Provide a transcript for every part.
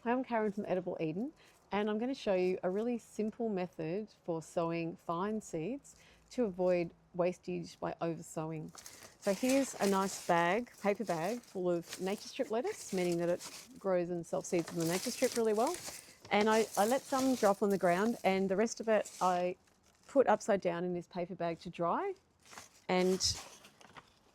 Hi, I'm Karen from Edible Eden, and I'm going to show you a really simple method for sowing fine seeds to avoid wastage by over sowing. So here's a nice bag, paper bag, full of nature strip lettuce, meaning that it grows and self-seeds in the nature strip really well. And I let some drop on the ground, and the rest of it I put upside down in this paper bag to dry. And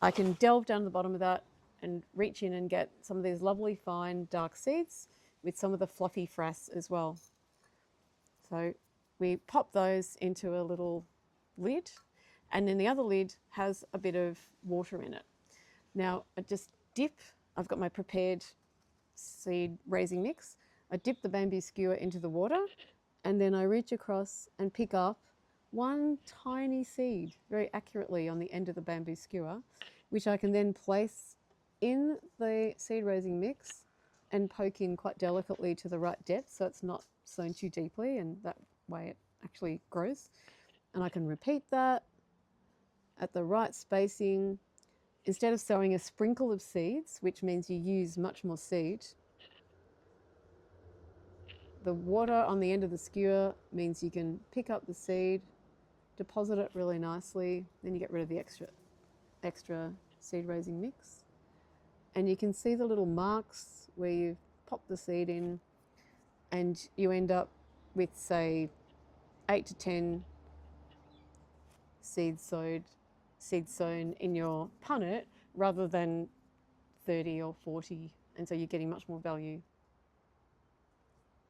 I can delve down to the bottom of that and reach in and get some of these lovely fine dark seeds with some of the fluffy frass as well. So we pop those into a little lid, and then the other lid has a bit of water in it. Now I just dip, I've got my prepared seed raising mix. I dip the bamboo skewer into the water, and then I reach across and pick up one tiny seed very accurately on the end of the bamboo skewer, which I can then place in the seed raising mix and poke in quite delicately to the right depth so it's not sown too deeply, and that way it actually grows. And I can repeat that at the right spacing. Instead of sowing a sprinkle of seeds, which means you use much more seed, the water on the end of the skewer means you can pick up the seed, deposit it really nicely, then you get rid of the extra seed raising mix. And you can see the little marks where you've popped the seed in, and you end up with, say, 8 to 10 seeds sown in your punnet rather than 30 or 40. And so you're getting much more value